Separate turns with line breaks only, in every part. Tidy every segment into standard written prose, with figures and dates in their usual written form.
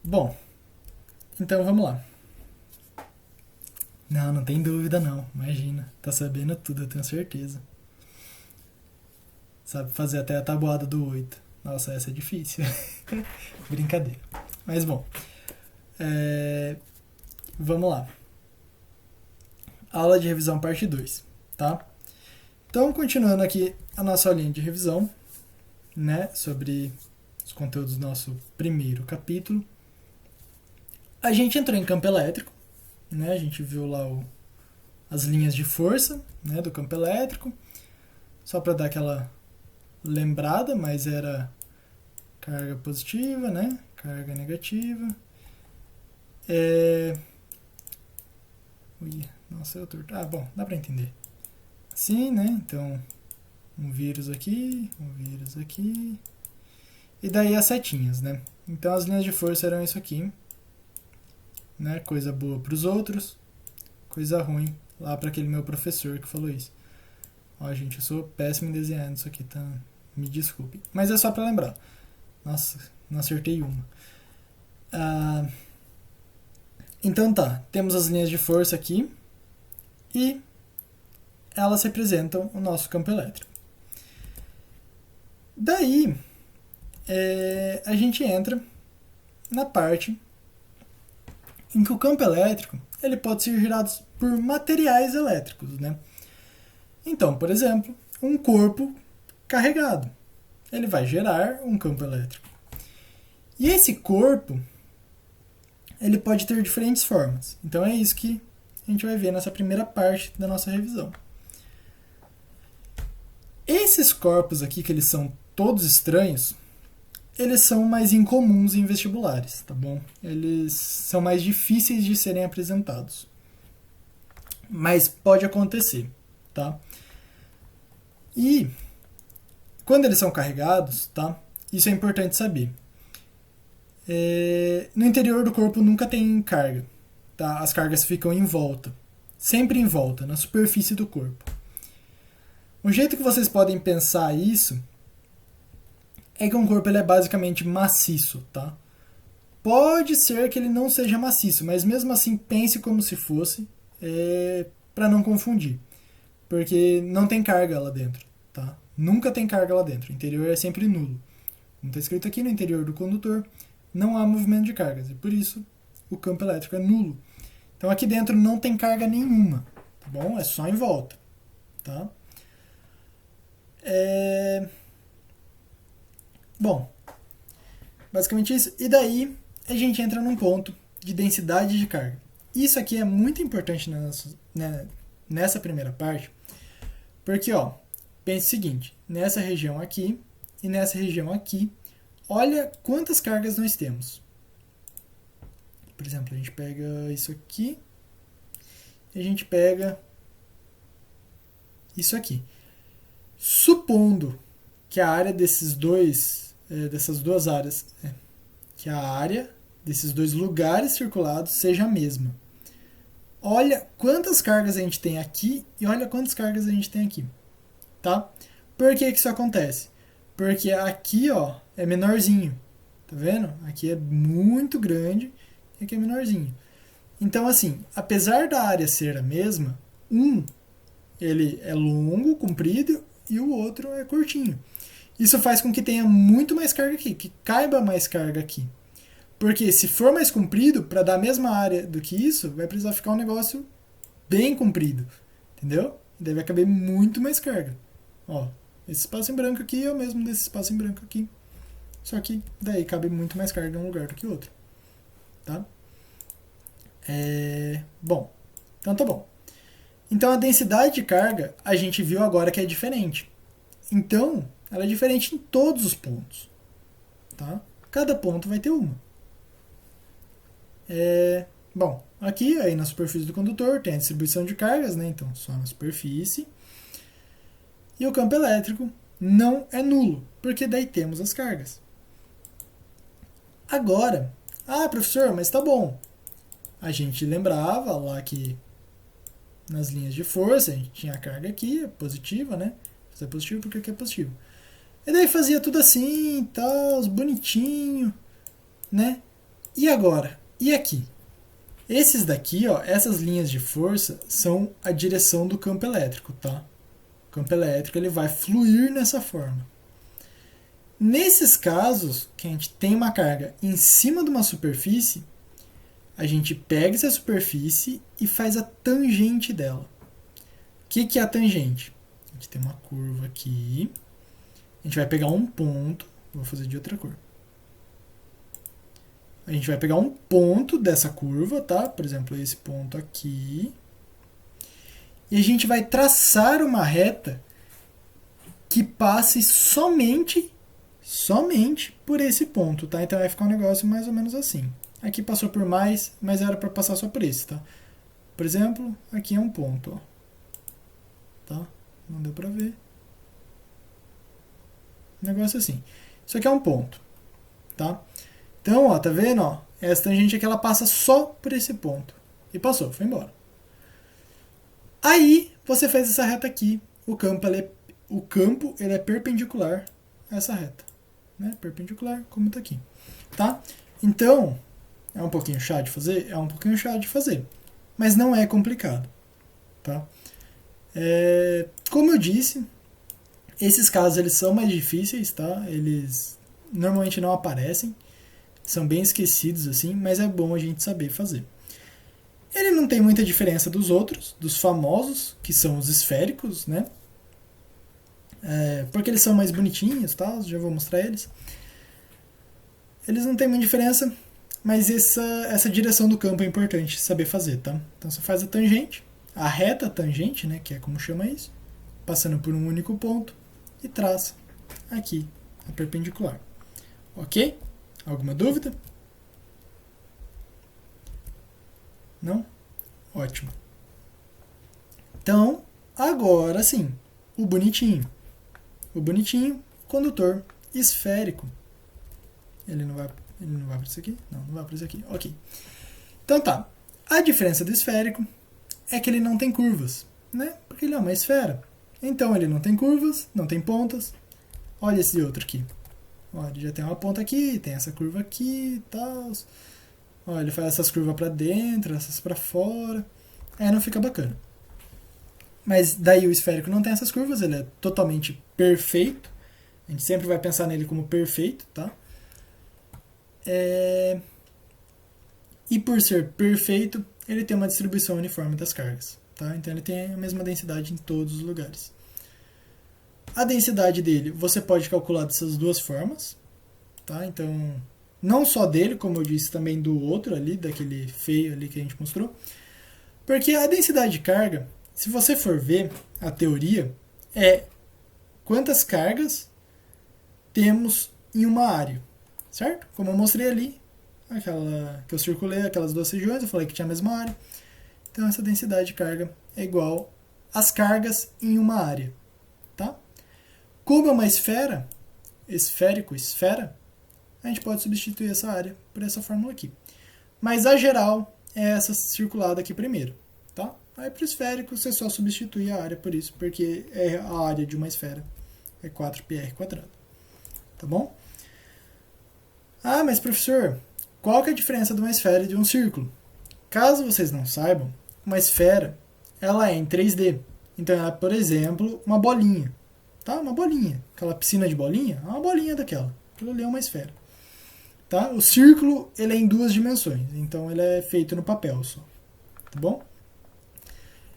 Bom, então vamos lá. Não, não tem dúvida não. Imagina, tá sabendo tudo, eu tenho certeza. Sabe fazer até a tabuada do 8. Nossa, essa é difícil. Brincadeira. Mas bom, é... vamos lá. Aula de revisão parte 2, tá? Então, continuando aqui a nossa aulinha de revisão, né, sobre os conteúdos do nosso primeiro capítulo. A gente entrou em campo elétrico, né? A gente viu lá as linhas de força, né, do campo elétrico, só para dar aquela lembrada, mas era carga positiva, né? Carga negativa. Ui, nossa, eu torto. Ah, bom, dá para entender. Assim, né? Então, um vírus aqui, um vírus aqui. E daí as setinhas, né? Então as linhas de força eram isso aqui, né? Coisa boa para os outros, coisa ruim lá para aquele meu professor que falou isso. Ó, gente, eu sou péssimo em desenhar isso aqui, tá? Me desculpe. Mas é só para lembrar. Nossa, não acertei uma. Ah, então tá, temos as linhas de força aqui e elas representam o nosso campo elétrico. Daí, a gente entra na parte em que o campo elétrico ele pode ser gerado por materiais elétricos, né? Então, por exemplo, um corpo carregado, ele vai gerar um campo elétrico. E esse corpo, ele pode ter diferentes formas. Então é isso que a gente vai ver nessa primeira parte da nossa revisão. Esses corpos aqui, que eles são todos estranhos, eles são mais incomuns em vestibulares, tá bom? Eles são mais difíceis de serem apresentados. Mas pode acontecer, tá? E quando eles são carregados, tá? Isso é importante saber. No interior do corpo nunca tem carga, tá? As cargas ficam em volta, sempre em volta, na superfície do corpo. Um jeito que vocês podem pensar isso é que um corpo ele é basicamente maciço, tá? Pode ser que ele não seja maciço, mas mesmo assim pense como se fosse, para não confundir, porque não tem carga lá dentro, tá? Nunca tem carga lá dentro, o interior é sempre nulo. Como está escrito aqui, no interior do condutor não há movimento de cargas, e por isso o campo elétrico é nulo. Então aqui dentro não tem carga nenhuma, tá bom? É só em volta, tá? Bom, basicamente isso. E daí a gente entra num ponto de densidade de carga. Isso aqui é muito importante nessa primeira parte, porque, ó, pense o seguinte, nessa região aqui e nessa região aqui, olha quantas cargas nós temos. Por exemplo, a gente pega isso aqui e a gente pega isso aqui. Supondo que a área dessas duas áreas, que a área desses dois lugares circulados seja a mesma. Olha quantas cargas a gente tem aqui e olha quantas cargas a gente tem aqui, tá? Por que isso acontece? Porque aqui, ó, é menorzinho, tá vendo? Aqui é muito grande e aqui é menorzinho. Então, assim, apesar da área ser a mesma, ele é longo, comprido, e o outro é curtinho. Isso faz com que tenha muito mais carga aqui, que caiba mais carga aqui. Porque se for mais comprido, para dar a mesma área do que isso, vai precisar ficar um negócio bem comprido. Entendeu? E daí vai caber muito mais carga. Ó, esse espaço em branco aqui é o mesmo desse espaço em branco aqui. Só que daí cabe muito mais carga em um lugar do que outro. Tá? Bom, então tá bom. Então a densidade de carga a gente viu agora que é diferente. Então, ela é diferente em todos os pontos. Tá? Cada ponto vai ter uma. Bom, aqui aí na superfície do condutor tem a distribuição de cargas, né? Então só na superfície. E o campo elétrico não é nulo, porque daí temos as cargas. Agora, professor, mas tá bom. A gente lembrava lá que nas linhas de força a gente tinha a carga aqui, positiva, né? Isso é positivo porque aqui é positivo. E daí fazia tudo assim, tal, bonitinho, né? E agora? E aqui? Esses daqui, ó, essas linhas de força são a direção do campo elétrico, tá? O campo elétrico ele vai fluir nessa forma. Nesses casos, que a gente tem uma carga em cima de uma superfície, a gente pega essa superfície e faz a tangente dela. O que é a tangente? A gente tem uma curva aqui. A gente vai pegar um ponto. Vou fazer de outra cor. A gente vai pegar um ponto dessa curva, tá? Por exemplo, esse ponto aqui. E a gente vai traçar uma reta que passe somente por esse ponto, tá? Então vai ficar um negócio mais ou menos assim. Aqui passou por mais, mas era para passar só por esse, tá? Por exemplo, aqui é um ponto, ó. Tá? Não deu para ver. Um negócio assim. Isso aqui é um ponto, tá? Então, ó, tá vendo, ó? Essa tangente aqui ela passa só por esse ponto. E passou, foi embora. Aí, você fez essa reta aqui. O campo ele é perpendicular a essa reta. Né? Perpendicular, como está aqui. Tá? Então, é um pouquinho chato de fazer? É um pouquinho chato de fazer. Mas não é complicado. Tá? Como eu disse, esses casos eles são mais difíceis, tá? Eles normalmente não aparecem. São bem esquecidos, assim, mas é bom a gente saber fazer. Ele não tem muita diferença dos outros, dos famosos, que são os esféricos, né? Porque eles são mais bonitinhos, tá? Já vou mostrar eles. Eles não têm muita diferença, mas essa direção do campo é importante saber fazer, tá? Então você faz a tangente, a reta tangente, né? Que é como chama isso, passando por um único ponto e traça aqui a perpendicular. Ok? Alguma dúvida? Não? Ótimo. Então, agora sim, o bonitinho. O bonitinho, condutor esférico. Ele não vai para isso aqui? Não vai para isso aqui. Ok. Então tá. A diferença do esférico é que ele não tem curvas, né? Porque ele é uma esfera. Então ele não tem curvas, não tem pontas. Olha esse outro aqui. Olha, ele já tem uma ponta aqui, tem essa curva aqui e tal. Olha, ele faz essas curvas para dentro, essas para fora. Aí não fica bacana. Mas daí o esférico não tem essas curvas, ele é totalmente perfeito. A gente sempre vai pensar nele como perfeito, tá? E por ser perfeito, ele tem uma distribuição uniforme das cargas, tá? Então ele tem a mesma densidade em todos os lugares. A densidade dele você pode calcular dessas duas formas, tá? Então, não só dele, como eu disse, também do outro ali, daquele feio ali que a gente mostrou. Porque a densidade de carga, se você for ver a teoria, é quantas cargas temos em uma área, certo? Como eu mostrei ali, aquela que eu circulei, aquelas duas regiões, eu falei que tinha a mesma área. Então essa densidade de carga é igual às cargas em uma área, tá? Como é uma esfera, esfera, a gente pode substituir essa área por essa fórmula aqui. Mas a geral é essa circulada aqui primeiro, tá? Aí para o esférico você só substitui a área por isso, porque a área de uma esfera é 4πr². Tá bom? Ah, mas professor, qual que é a diferença de uma esfera e de um círculo? Caso vocês não saibam, uma esfera ela é em 3D. Então ela é, por exemplo, uma bolinha. Tá? Uma bolinha. Aquela piscina de bolinha, é uma bolinha daquela. Aquilo ali é uma esfera. Tá? O círculo ele é em duas dimensões. Então ele é feito no papel só. Tá bom?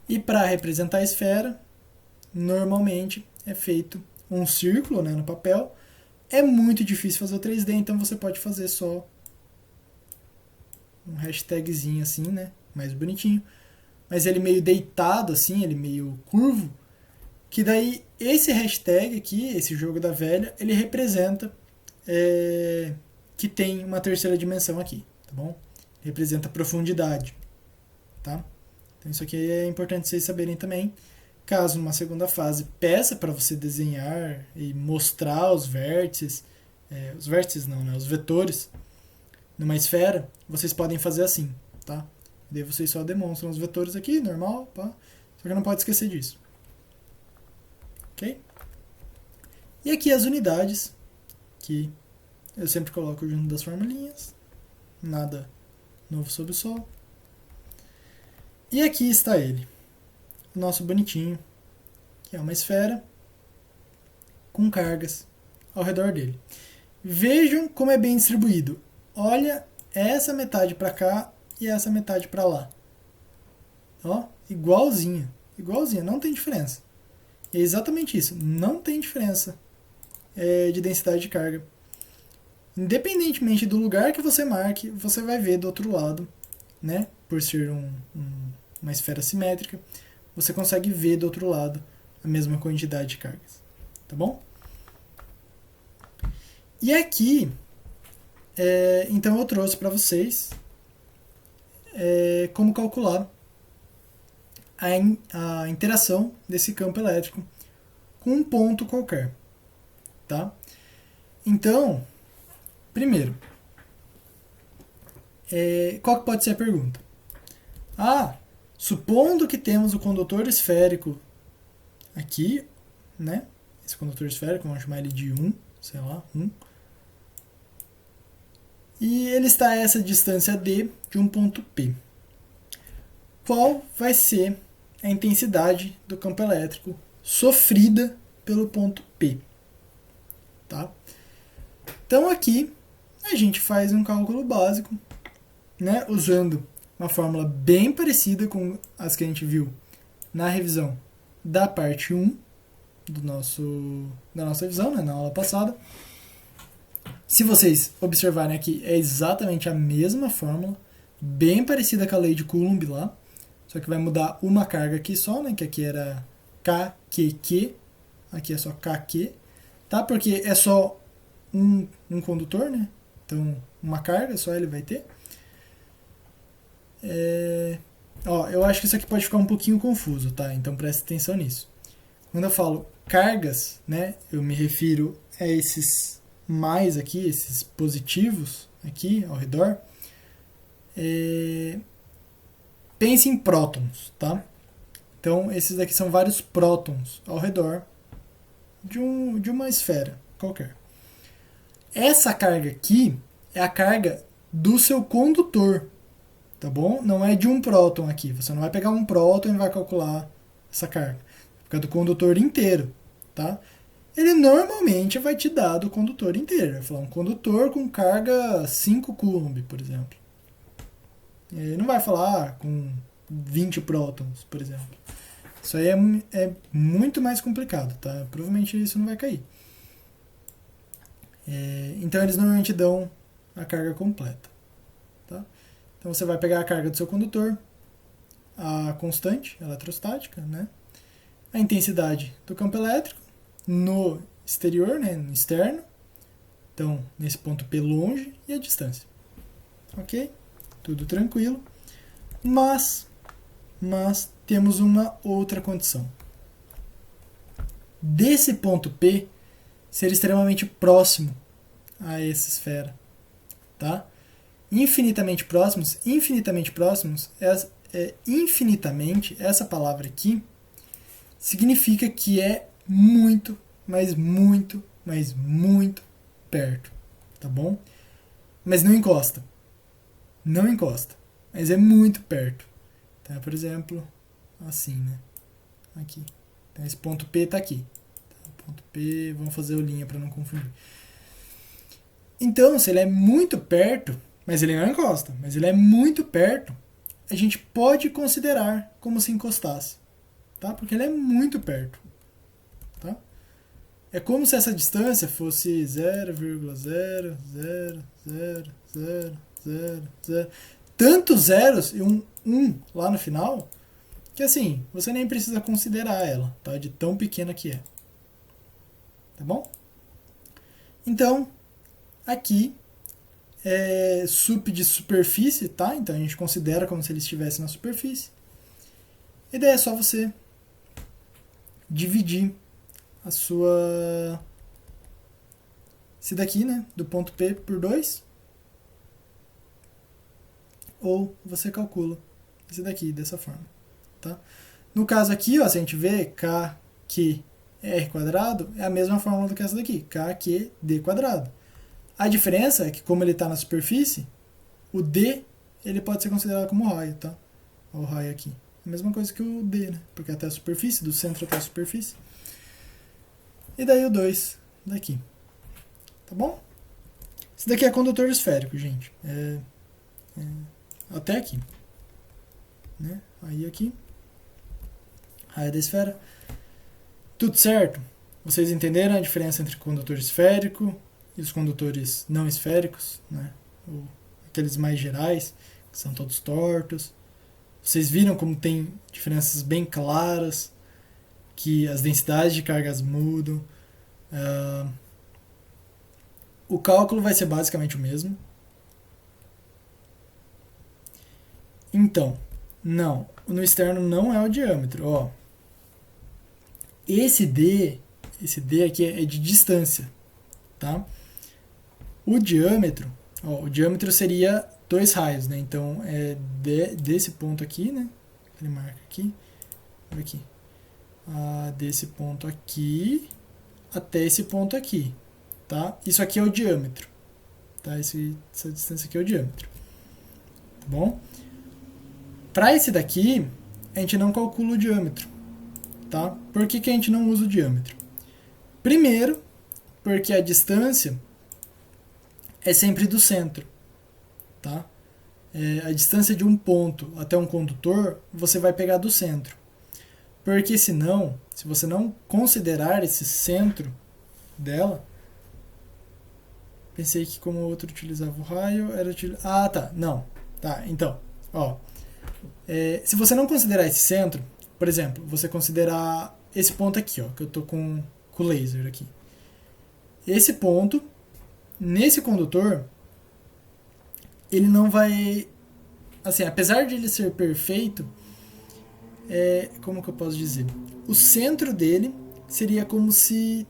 E para representar a esfera, normalmente é feito um círculo, né, no papel. É muito difícil fazer o 3D, então você pode fazer só um hashtagzinho assim, né, mais bonitinho. Mas ele meio deitado assim, ele meio curvo, que daí esse hashtag aqui, esse jogo da velha, ele representa que tem uma terceira dimensão aqui, tá bom? Representa profundidade, tá? Então isso aqui é importante vocês saberem também. Caso numa segunda fase peça para você desenhar e mostrar os vértices não, né, os vetores numa esfera, vocês podem fazer assim, tá? Daí vocês só demonstram os vetores aqui, normal, pá. Só que não pode esquecer disso. Ok? E aqui as unidades, que eu sempre coloco junto das formulinhas, nada novo sob o sol. E aqui está ele, o nosso bonitinho, que é uma esfera com cargas ao redor dele. Vejam como é bem distribuído. Olha essa metade para cá e essa metade para lá. Ó, igualzinha, não tem diferença. É exatamente isso, não tem diferença de densidade de carga. Independentemente do lugar que você marque, você vai ver do outro lado, né? Por ser uma esfera simétrica, você consegue ver do outro lado a mesma quantidade de cargas, tá bom? E aqui, então eu trouxe para vocês como calcular a interação desse campo elétrico com um ponto qualquer, tá? Então, primeiro, qual que pode ser a pergunta? Supondo que temos o condutor esférico aqui, né? Esse condutor esférico, vamos chamar ele de 1, sei lá, 1. E ele está a essa distância D de um ponto P. Qual vai ser a intensidade do campo elétrico sofrida pelo ponto P? Tá? Então aqui a gente faz um cálculo básico, né, usando uma fórmula bem parecida com as que a gente viu na revisão da parte 1 da nossa revisão, né, na aula passada. Se vocês observarem aqui, é exatamente a mesma fórmula, bem parecida com a lei de Coulomb lá, só que vai mudar uma carga aqui só, né, que aqui era KQQ, aqui é só KQ, tá? Porque é só um condutor, né? Então, uma carga, só ele vai ter. Eu acho que isso aqui pode ficar um pouquinho confuso, tá? Então preste atenção nisso. Quando eu falo cargas, né, eu me refiro a esses mais aqui, esses positivos aqui ao redor. Pense em prótons, tá? Então esses daqui são vários prótons ao redor de uma esfera qualquer. Essa carga aqui é a carga do seu condutor, tá bom? Não é de um próton aqui. Você não vai pegar um próton e vai calcular essa carga. Fica do condutor inteiro, tá? Ele normalmente vai te dar do condutor inteiro. Vai falar um condutor com carga 5 Coulomb, por exemplo. Ele não vai falar com 20 prótons, por exemplo. Isso aí é muito mais complicado, tá? Provavelmente isso não vai cair. Então eles normalmente dão a carga completa, tá? Então você vai pegar a carga do seu condutor, a constante eletrostática, né? A intensidade do campo elétrico no exterior, né? No externo, então nesse ponto P longe, e a distância. Ok? Tudo tranquilo. Mas temos uma outra condição. Desse ponto P ser extremamente próximo a essa esfera, tá? Infinitamente próximos, infinitamente, essa palavra aqui significa que é muito, mas muito, mas muito perto, tá bom? Mas não encosta. Não encosta, mas é muito perto. Tá? Por exemplo, assim, né? Aqui. Então esse ponto P está aqui. Tá? Ponto P, vamos fazer o linha para não confundir. Então, se ele é muito perto, mas ele não encosta, mas ele é muito perto, a gente pode considerar como se encostasse, tá? Porque ele é muito perto, tá? É como se essa distância fosse 0,0000000 tantos zeros e um lá no final, que assim, você nem precisa considerar ela, tá? De tão pequena que é. Tá bom? Então, aqui é sup de superfície, tá? Então a gente considera como se ele estivesse na superfície. E daí é só você dividir a sua... esse daqui, né? Do ponto P por 2. Ou você calcula esse daqui dessa forma, tá? No caso aqui, ó, se a gente vê KQR quadrado, é a mesma fórmula do que essa daqui, KQD quadrado. A diferença é que como ele está na superfície, O D, ele pode ser considerado como raio, tá? Olha o raio aqui. A mesma coisa que o D, né? Porque até a superfície, do centro até a superfície. E daí o 2 daqui. Tá bom? Esse daqui é condutor esférico, gente. Até aqui. Né? Aí aqui. Raio da esfera. Tudo certo? Vocês entenderam a diferença entre condutor esférico e os condutores não esféricos, né? Aqueles mais gerais, que são todos tortos. Vocês viram como tem diferenças bem claras, que as densidades de cargas mudam. O cálculo vai ser basicamente o mesmo. Então, não, no externo não é o diâmetro. Ó. Esse D aqui é de distância, tá? O diâmetro seria 2 raios, né? Então é desse ponto aqui, né? Ele marca aqui, aqui, desse ponto aqui até esse ponto aqui, tá? Isso aqui é o diâmetro, tá? Essa distância aqui é o diâmetro, tá bom? Para esse daqui a gente não calcula o diâmetro, tá? Por que a gente não usa o diâmetro? Primeiro, porque a distância é sempre do centro, tá? A distância de um ponto até um condutor, você vai pegar do centro. Porque senão, se você não considerar esse centro dela, pensei que como o outro utilizava o raio, era tá, não. Tá, então, ó. Se você não considerar esse centro, por exemplo, você considerar esse ponto aqui, ó, que eu tô com o laser aqui. Esse ponto, nesse condutor, ele não vai... Assim, apesar de ele ser perfeito, como que eu posso dizer? O centro dele seria como se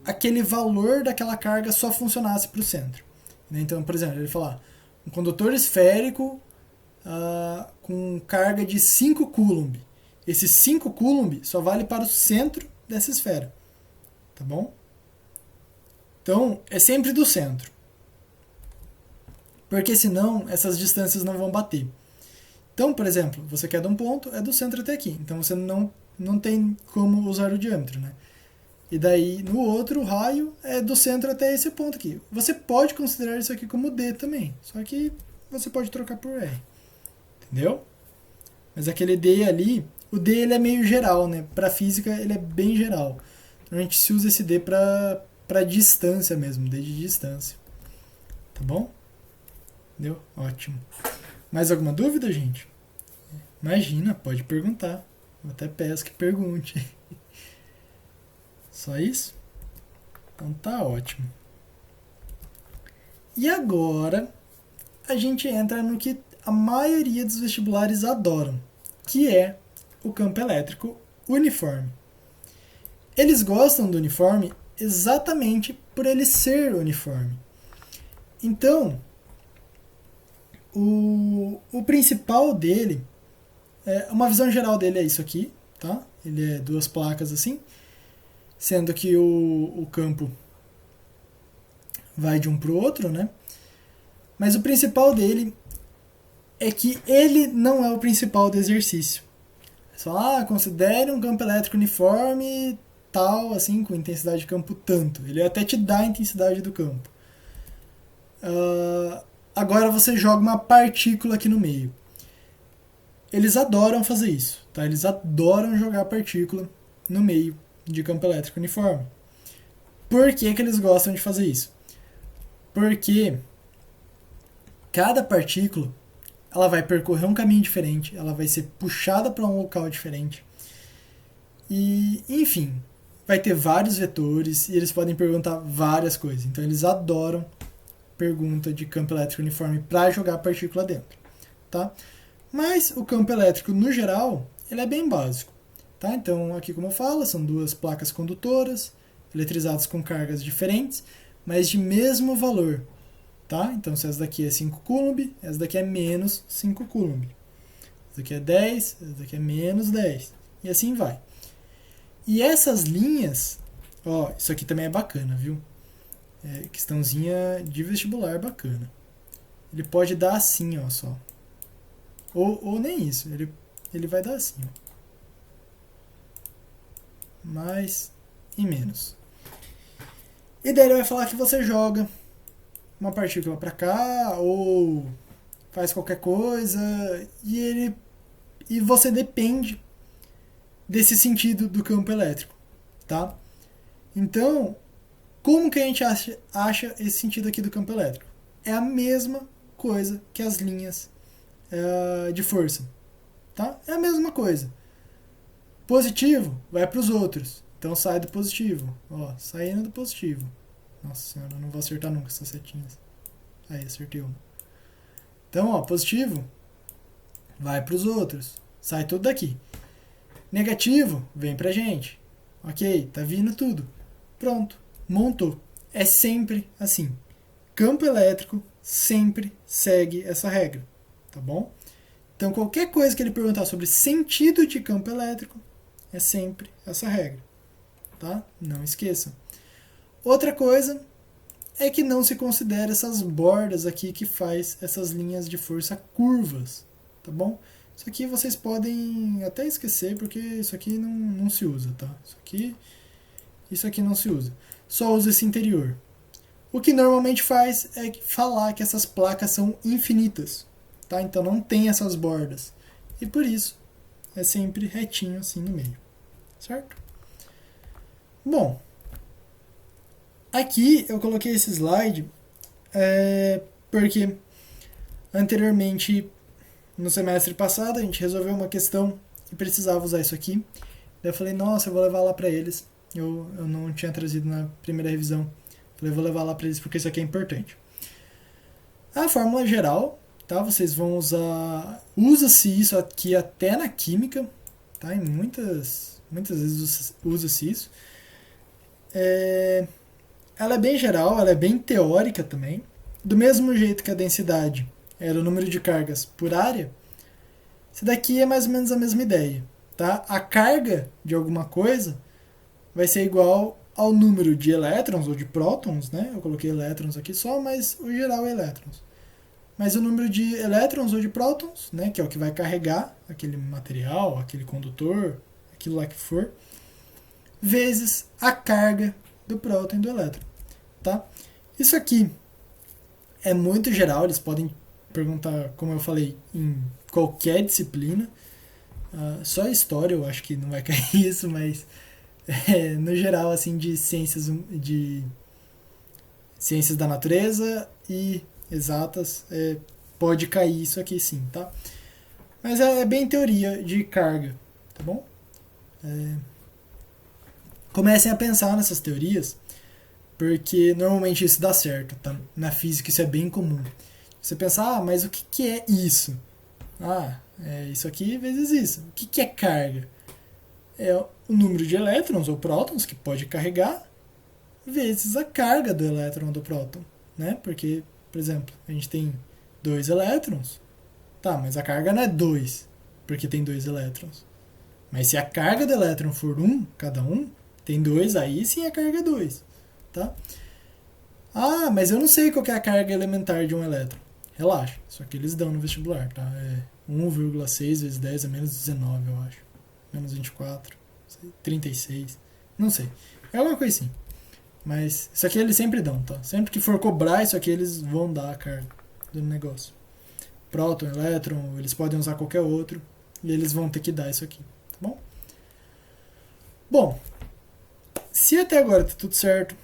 aquele valor daquela carga só funcionasse para o centro. Então, por exemplo, ele falar um condutor esférico com carga de 5 coulomb. Esse 5 coulomb só vale para o centro dessa esfera. Tá bom? Então, é sempre do centro. Porque senão, essas distâncias não vão bater. Então, por exemplo, você quer de um ponto, é do centro até aqui. Então, você não tem como usar o diâmetro, né? E daí, no outro, o raio é do centro até esse ponto aqui. Você pode considerar isso aqui como D também. Só que você pode trocar por R. Entendeu? Mas aquele D ali, o D ele é meio geral, né? Para física ele é bem geral. Então a gente se usa esse D para distância mesmo, D de distância. Tá bom? Entendeu? Ótimo. Mais alguma dúvida, gente? Imagina, pode perguntar. Eu até peço que pergunte. Só isso? Então tá ótimo. E agora a gente entra no que a maioria dos vestibulares adoram, que é o campo elétrico uniforme. Eles gostam do uniforme exatamente por ele ser uniforme. Então, o principal dele, uma visão geral dele é isso aqui, tá? Ele é 2 placas assim, sendo que o campo vai de um para o outro, né? Mas o principal dele é que ele não é o principal do exercício. É só, considere um campo elétrico uniforme tal, assim, com intensidade de campo tanto. Ele até te dá a intensidade do campo. Agora você joga uma partícula aqui no meio. Eles adoram fazer isso, tá? Eles adoram jogar partícula no meio de campo elétrico uniforme. Por que eles gostam de fazer isso? Porque cada partícula ela vai percorrer um caminho diferente, ela vai ser puxada para um local diferente. E, enfim, vai ter vários vetores e eles podem perguntar várias coisas. Então eles adoram pergunta de campo elétrico uniforme para jogar partícula dentro, tá? Mas o campo elétrico, no geral, ele é bem básico, tá? Então, aqui como eu falo, são 2 placas condutoras, eletrizadas com cargas diferentes, mas de mesmo valor, tá? Então, se essa daqui é 5 coulomb, essa daqui é menos 5 coulomb. Essa daqui é 10, essa daqui é menos 10. E assim vai. E essas linhas, ó, isso aqui também é bacana, viu? Questãozinha de vestibular bacana. Ele pode dar assim, ó, só. Ou nem isso, ele vai dar assim, ó. Mais e menos. E daí ele vai falar que você joga uma partícula para cá, ou faz qualquer coisa, e você depende desse sentido do campo elétrico, tá? Então, como que a gente acha esse sentido aqui do campo elétrico? É a mesma coisa que as linhas de força, tá? É a mesma coisa. Positivo vai para os outros, então sai do positivo, ó, saindo do positivo. Nossa senhora, eu não vou acertar nunca essas setinhas. Aí, acertei uma. Então, ó, positivo vai para os outros, sai tudo daqui. Negativo vem pra gente. Ok, tá vindo tudo. Pronto, montou. É sempre assim. Campo elétrico sempre segue essa regra, tá bom? Então, qualquer coisa que ele perguntar sobre sentido de campo elétrico, é sempre essa regra, tá? Não esqueçam. Outra coisa é que não se considera essas bordas aqui que faz essas linhas de força curvas, tá bom? Isso aqui vocês podem até esquecer, porque isso aqui não se usa, tá? Isso aqui não se usa. Só usa esse interior. O que normalmente faz é falar que essas placas são infinitas, tá? Então não tem essas bordas. E por isso é sempre retinho assim no meio, certo? Bom, aqui eu coloquei esse slide porque anteriormente, no semestre passado, a gente resolveu uma questão e precisava usar isso aqui. Daí eu falei, nossa, eu vou levar lá para eles. Eu não tinha trazido na primeira revisão. Falei, vou levar lá para eles porque isso aqui é importante. A fórmula geral, tá? Vocês vão usar... Usa-se isso aqui até na química, tá? Em muitas vezes usa-se isso. Ela é bem geral, ela é bem teórica também. Do mesmo jeito que a densidade era o número de cargas por área, isso daqui é mais ou menos a mesma ideia, tá? A carga de alguma coisa vai ser igual ao número de elétrons ou de prótons, né? Eu coloquei elétrons aqui só, mas o geral é elétrons. Mas o número de elétrons ou de prótons, né, que é o que vai carregar aquele material, aquele condutor, aquilo lá que for, vezes a carga do próton e do elétron, tá? Isso aqui é muito geral, eles podem perguntar, como eu falei, em qualquer disciplina. Só história eu acho que não vai cair isso, mas no geral, assim, de ciências da natureza e exatas, pode cair isso aqui sim, tá? Mas é bem teoria de carga, tá bom? Comecem a pensar nessas teorias, porque normalmente isso dá certo, tá? Na física isso é bem comum. Você pensa, mas o que é isso? É isso aqui vezes isso. O que é carga? É o número de elétrons ou prótons que pode carregar vezes a carga do elétron ou do próton, né? Porque, por exemplo, a gente tem 2 elétrons, tá, mas a carga não é 2, porque tem 2 elétrons. Mas se a carga do elétron for 1, cada um, tem 2, aí sim a carga é 2, tá? Mas eu não sei qual é a carga elementar de um elétron. Relaxa, isso aqui eles dão no vestibular, tá? 1,6 vezes 10 é menos 19, eu acho. Menos 24, 36, não sei. É alguma coisa assim. Mas isso aqui eles sempre dão, tá? Sempre que for cobrar isso aqui, eles vão dar a carga do negócio. Próton, elétron, eles podem usar qualquer outro. E eles vão ter que dar isso aqui, tá bom? Bom, se até agora tá tudo certo,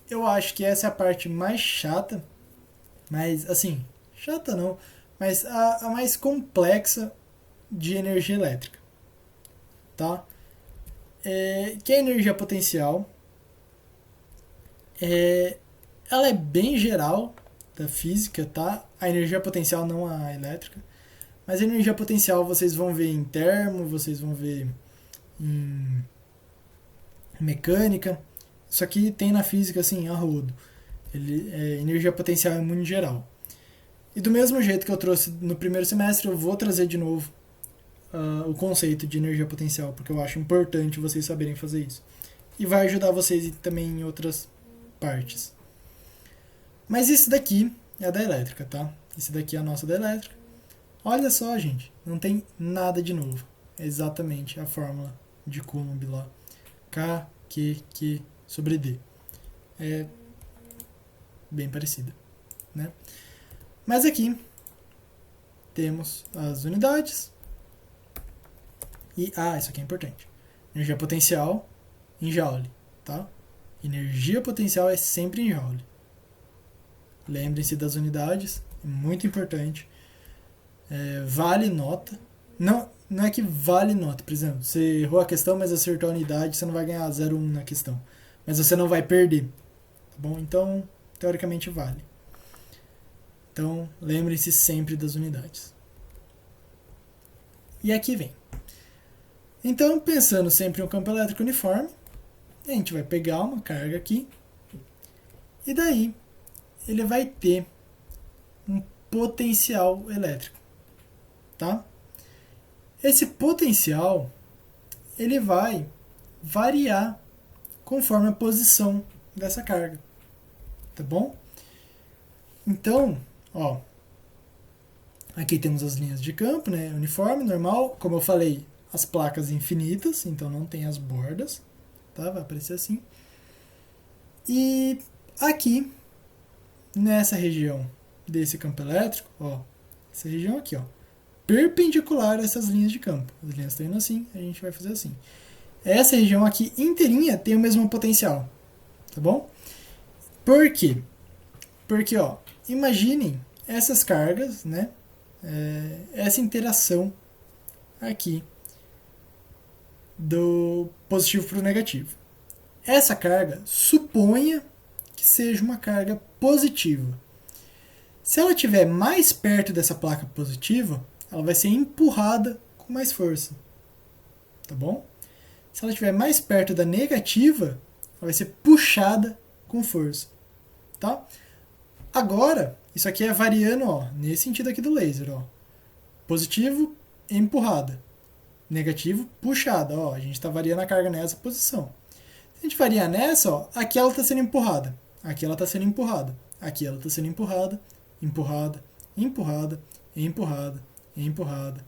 eu acho que essa é a parte mais chata. Mas, assim, chata não, mas a mais complexa de energia elétrica, tá? Que é a energia potencial. Ela é bem geral da física, tá? A energia potencial, não a elétrica. Mas a energia potencial vocês vão ver em termo, vocês vão ver em mecânica. Isso aqui tem na física, assim, a rodo. Energia potencial é muito geral. E do mesmo jeito que eu trouxe no primeiro semestre, eu vou trazer de novo o conceito de energia potencial, porque eu acho importante vocês saberem fazer isso. E vai ajudar vocês também em outras partes. Mas isso daqui é a da elétrica, tá? Esse daqui é a nossa da elétrica. Olha só, gente, não tem nada de novo. É exatamente a fórmula de Coulomb lá. K, Q sobre D. É bem parecida, né? Mas aqui temos as unidades. E, isso aqui é importante. Energia potencial em Joule, tá? Energia potencial é sempre em Joule. Lembrem-se das unidades, é muito importante. Vale nota. Não é que vale nota, por exemplo, você errou a questão, mas acertou a unidade, você não vai ganhar 0,1 na questão. Mas você não vai perder, tá bom? Então, teoricamente vale. Então, lembrem-se sempre das unidades. E aqui vem. Então, pensando sempre em um campo elétrico uniforme, a gente vai pegar uma carga aqui, e daí ele vai ter um potencial elétrico, tá? Esse potencial ele vai variar conforme a posição dessa carga, tá bom? Então, ó, aqui temos as linhas de campo, né? Uniforme, normal, como eu falei, as placas infinitas, então não tem as bordas, tá? Vai aparecer assim. E aqui, nessa região desse campo elétrico, ó, essa região aqui, ó, perpendicular a essas linhas de campo. As linhas estão indo assim, a gente vai fazer assim. Essa região aqui inteirinha tem o mesmo potencial, tá bom? Por quê? Porque, ó, imaginem essas cargas, né? Essa interação aqui do positivo para o negativo. Essa carga, suponha que seja uma carga positiva. Se ela estiver mais perto dessa placa positiva, ela vai ser empurrada com mais força, tá bom? Se ela estiver mais perto da negativa, ela vai ser puxada com força, tá? Agora, isso aqui é variando, ó, nesse sentido aqui do laser, ó. Positivo, empurrada. Negativo, puxada, ó. A gente está variando a carga nessa posição. Se a gente variar nessa, ó, aqui ela está sendo empurrada. Aqui ela está sendo empurrada. Aqui ela está sendo empurrada, empurrada, empurrada, empurrada, empurrada.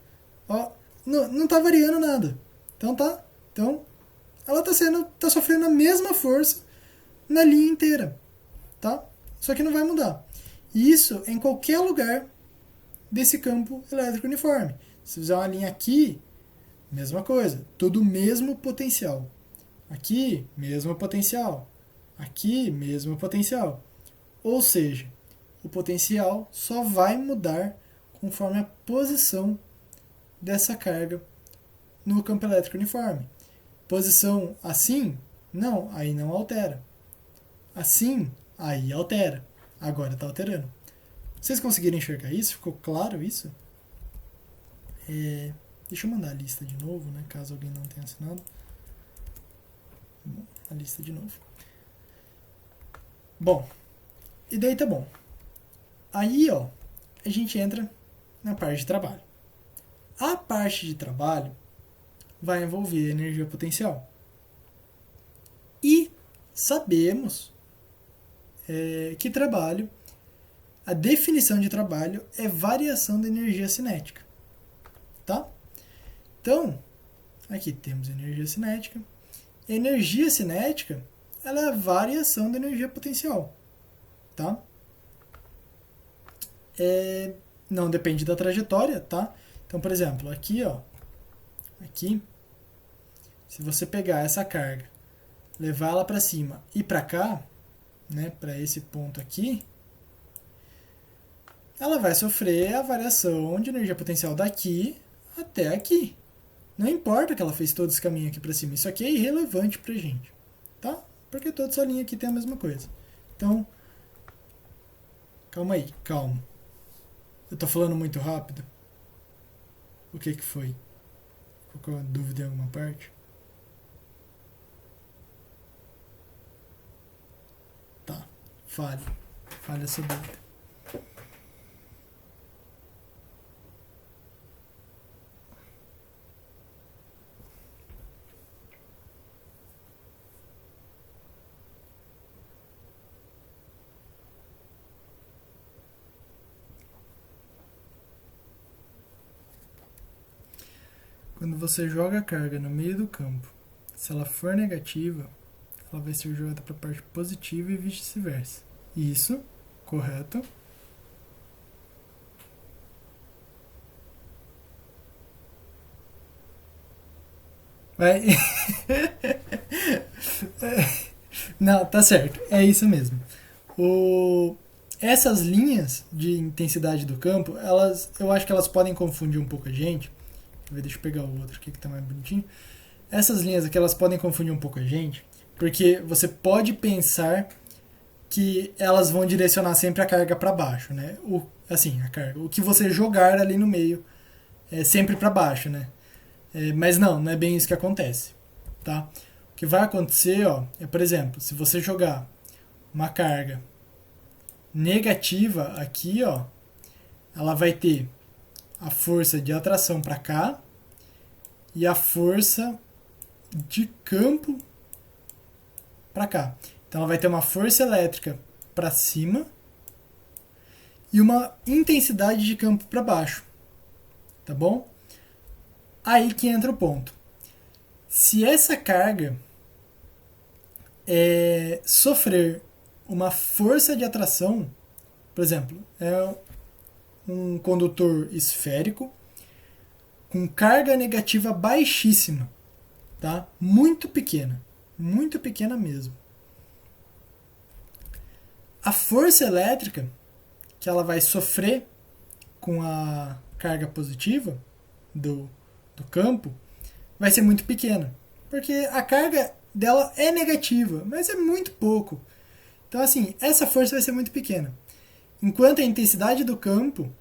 Ó, não tá variando nada. Então, ela tá sofrendo a mesma força na linha inteira, tá? Só que não vai mudar. E isso em qualquer lugar desse campo elétrico uniforme. Se fizer uma linha aqui, mesma coisa, todo o mesmo potencial. Aqui, mesmo potencial. Aqui, mesmo potencial. Ou seja, o potencial só vai mudar conforme a posição dessa carga no campo elétrico uniforme. Posição assim? Não, aí não altera. Assim, aí altera. Agora está alterando. Vocês conseguiram enxergar isso? Ficou claro isso? Deixa eu mandar a lista de novo, né? Caso alguém não tenha assinado. Bom, a lista de novo. Bom, e daí tá bom. Aí, ó, a gente entra na parte de trabalho. A parte de trabalho vai envolver energia potencial. E sabemos que trabalho, a definição de trabalho é variação da energia cinética, tá? Então, aqui temos energia cinética. Energia cinética, ela é a variação da energia potencial, tá? Não depende da trajetória, tá? Então, por exemplo, aqui, ó, aqui, se você pegar essa carga, levar ela para cima e para cá, né, para esse ponto aqui, ela vai sofrer a variação de energia potencial daqui até aqui. Não importa que ela fez todo esse caminho aqui para cima, isso aqui é irrelevante pra gente, tá? Porque toda essa linha aqui tem a mesma coisa. Então, calma aí, calma. Eu tô falando muito rápido? O que foi? Ficou dúvida em alguma parte? Tá, fale essa dúvida. quando você joga a carga no meio do campo, se ela for negativa, ela vai ser jogada para a parte positiva e vice-versa. Isso, correto. Vai. Não, tá certo. É isso mesmo. Essas linhas de intensidade do campo, eu acho que elas podem confundir um pouco a gente. Deixa eu pegar o outro aqui que tá mais bonitinho. Essas linhas aqui, elas podem confundir um pouco a gente, porque você pode pensar que elas vão direcionar sempre a carga para baixo, né? A carga. O que você jogar ali no meio é sempre para baixo, né? Mas não é bem isso que acontece, tá? O que vai acontecer, ó, por exemplo, se você jogar uma carga negativa aqui, ó, ela vai ter a força de atração para cá e a força de campo para cá. Então ela vai ter uma força elétrica para cima e uma intensidade de campo para baixo, tá bom? Aí que entra o ponto. Se essa carga sofrer uma força de atração, por exemplo, é um condutor esférico com carga negativa baixíssima, tá? Muito pequena mesmo. A força elétrica que ela vai sofrer com a carga positiva do campo vai ser muito pequena, porque a carga dela é negativa, mas é muito pouco. Então, assim, essa força vai ser muito pequena. Enquanto a intensidade do campo,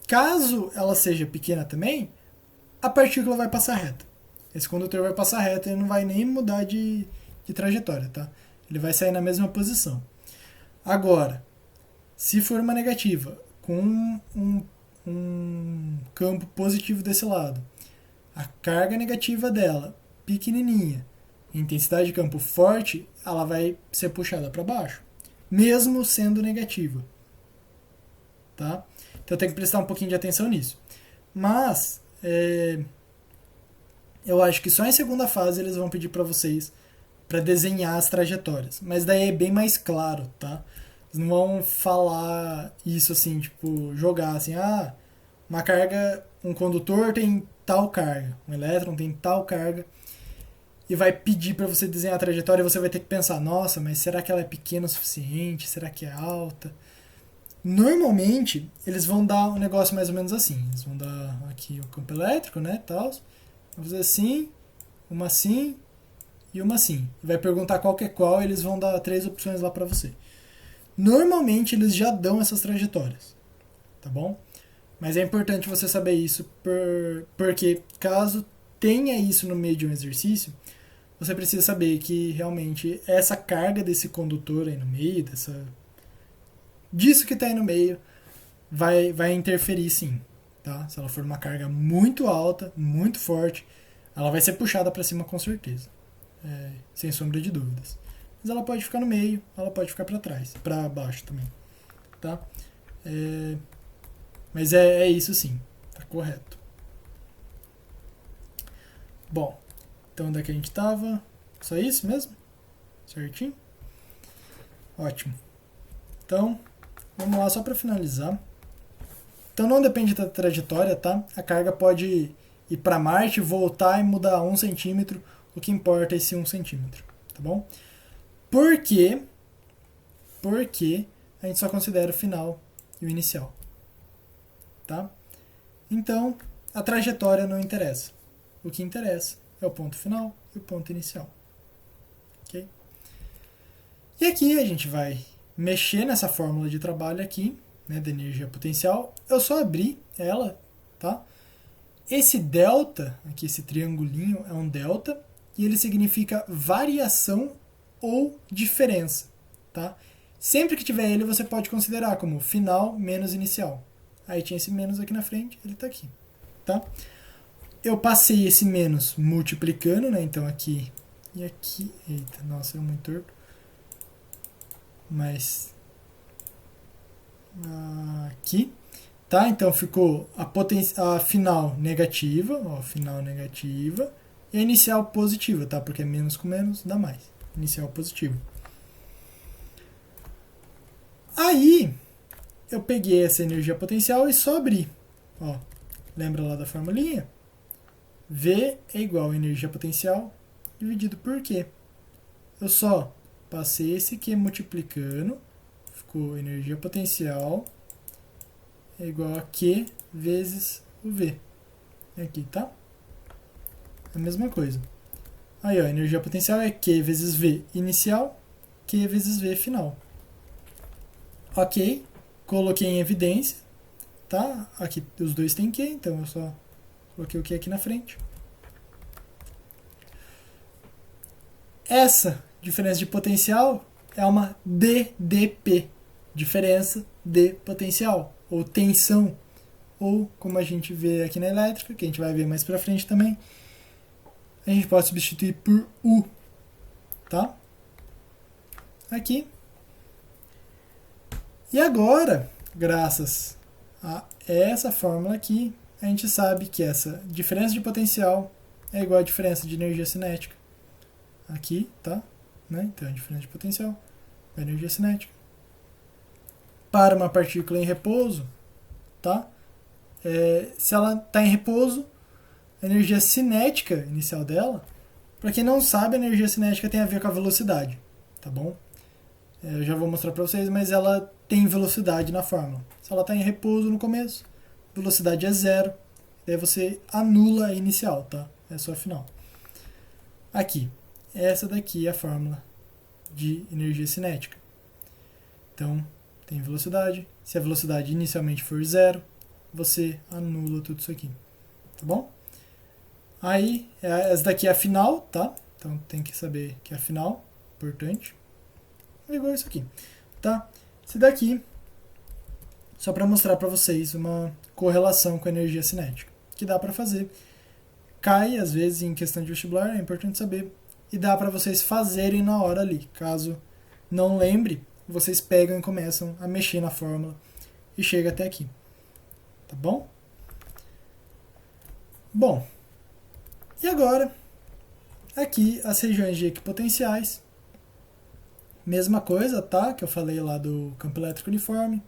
caso ela seja pequena também, a partícula vai passar reta. Esse condutor vai passar reto e não vai nem mudar de trajetória, tá? Ele vai sair na mesma posição. Agora, se for uma negativa com um campo positivo desse lado, a carga negativa dela pequenininha, intensidade de campo forte, ela vai ser puxada para baixo, mesmo sendo negativa, tá? Então tem que prestar um pouquinho de atenção nisso. Mas eu acho que só em segunda fase eles vão pedir para vocês para desenhar as trajetórias. Mas daí é bem mais claro, tá? Eles não vão falar isso assim, tipo, jogar assim, uma carga, um condutor tem tal carga, um elétron tem tal carga, e vai pedir para você desenhar a trajetória e você vai ter que pensar, nossa, mas será que ela é pequena o suficiente? Será que é alta? Normalmente, eles vão dar um negócio mais ou menos assim. Eles vão dar aqui o campo elétrico, né, tal. Vão fazer assim e uma assim. Vai perguntar qual que é qual e eles vão dar 3 opções lá para você. Normalmente, eles já dão essas trajetórias, tá bom? Mas é importante você saber isso porque caso tenha isso no meio de um exercício, você precisa saber que realmente essa carga desse condutor aí no meio, disso que está aí no meio, vai interferir sim. Tá? Se ela for uma carga muito alta, muito forte, ela vai ser puxada para cima com certeza. Sem sombra de dúvidas. Mas ela pode ficar no meio, ela pode ficar para trás, para baixo também. Tá? Mas é isso sim, tá correto. Bom, então onde é que a gente tava? Só isso mesmo? Certinho? Ótimo. Então, vamos lá só para finalizar. Então não depende da trajetória, tá? A carga pode ir para Marte, voltar e mudar 1 centímetro. O que importa é esse 1 centímetro, tá bom? Por quê? Porque a gente só considera o final e o inicial, tá? Então, a trajetória não interessa. O que interessa é o ponto final e o ponto inicial. Ok? E aqui a gente vai mexer nessa fórmula de trabalho aqui, né, da energia potencial. Eu só abri ela, tá? Esse delta, aqui esse triangulinho é um delta, e ele significa variação ou diferença, tá? Sempre que tiver ele, você pode considerar como final menos inicial. Aí tinha esse menos aqui na frente, ele está aqui, tá? Eu passei esse menos multiplicando, né? Então aqui e aqui... Eita, nossa, é muito torto. Mas... aqui. Tá? Então ficou a final negativa, ó, final negativa, e a inicial positiva, tá? Porque é menos com menos dá mais. Inicial positiva. Aí, eu peguei essa energia potencial e só abri. Ó, lembra lá da formulinha? V é igual a energia potencial dividido por Q. Eu só passei esse Q multiplicando, ficou energia potencial é igual a Q vezes o V. Aqui, tá? A mesma coisa. Aí, ó, energia potencial é Q vezes V inicial, Q vezes V final. Ok, coloquei em evidência, tá? Aqui os dois têm Q, então eu só coloquei o Q aqui na frente. Essa diferença de potencial é uma DDP, diferença de potencial, ou tensão, ou como a gente vê aqui na elétrica, que a gente vai ver mais pra frente também, a gente pode substituir por U, tá? Aqui. E agora, graças a essa fórmula aqui, a gente sabe que essa diferença de potencial é igual à diferença de energia cinética. Aqui, tá? Né? Então, a diferença de potencial é energia cinética. Para uma partícula em repouso, tá? Se ela está em repouso, a energia cinética inicial dela, para quem não sabe, a energia cinética tem a ver com a velocidade, tá bom? Eu já vou mostrar para vocês, mas ela tem velocidade na fórmula. Se ela está em repouso no começo, velocidade é zero, daí você anula a inicial, tá? É só a final. Aqui, essa daqui é a fórmula de energia cinética. Então, tem velocidade. Se a velocidade inicialmente for zero, você anula tudo isso aqui, tá bom? Aí, essa daqui é a final, tá? Então, tem que saber que é a final, importante. É igual isso aqui, tá? Esse daqui, só para mostrar para vocês uma correlação com a energia cinética, que dá para fazer. Cai, às vezes, em questão de vestibular, é importante saber. E dá para vocês fazerem na hora ali. Caso não lembre, vocês pegam e começam a mexer na fórmula e chega até aqui. Tá bom? Bom, e agora, aqui as regiões de equipotenciais. Mesma coisa, tá? Que eu falei lá do campo elétrico uniforme.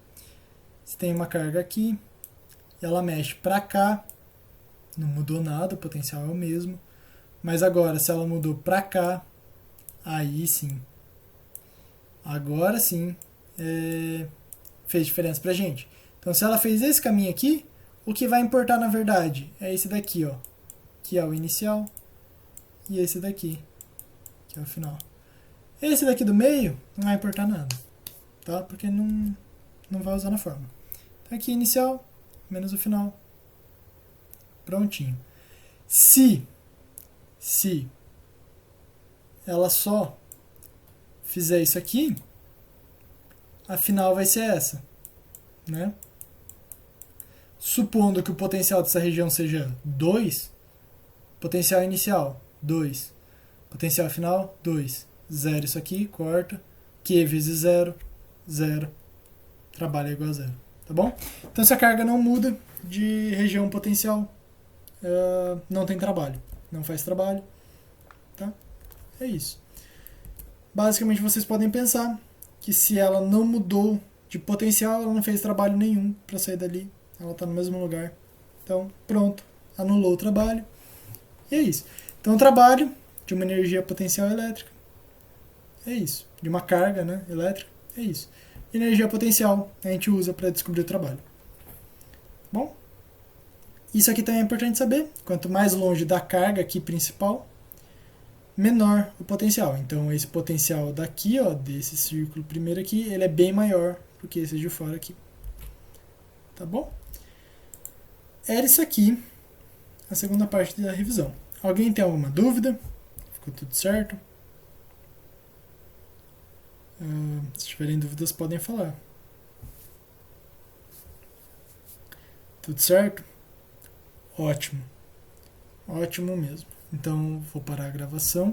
Você tem uma carga aqui, ela mexe para cá, não mudou nada, o potencial é o mesmo. Mas agora, se ela mudou para cá, aí sim. Agora sim, fez diferença pra gente. Então, se ela fez esse caminho aqui, o que vai importar na verdade é esse daqui, ó, que é o inicial, e esse daqui, que é o final. Esse daqui do meio não vai importar nada, tá? Porque não vai usar na fórmula. Então, aqui inicial menos o final. Prontinho. Se ela só fizer isso aqui, a final vai ser essa, né? Supondo que o potencial dessa região seja 2, potencial inicial 2, potencial final 2, 0 isso aqui, corta, Q vezes 0, 0, trabalho é igual a 0, tá bom? Então se a carga não muda de região potencial, não tem trabalho, não faz trabalho, tá? É isso. Basicamente vocês podem pensar que se ela não mudou de potencial, ela não fez trabalho nenhum para sair dali, ela está no mesmo lugar. Então, pronto, anulou o trabalho. E é isso. Então, o trabalho de uma energia potencial elétrica é isso. De uma carga, né, elétrica é isso. Energia potencial a gente usa para descobrir o trabalho. Bom, isso aqui também é importante saber. Quanto mais longe da carga aqui principal, menor o potencial. Então, esse potencial daqui, ó, desse círculo primeiro aqui, ele é bem maior do que esse de fora aqui. Tá bom? Era isso aqui, a segunda parte da revisão. Alguém tem alguma dúvida? Ficou tudo certo? Se tiverem dúvidas, podem falar. Tudo certo? Ótimo. Ótimo mesmo. Então, vou parar a gravação.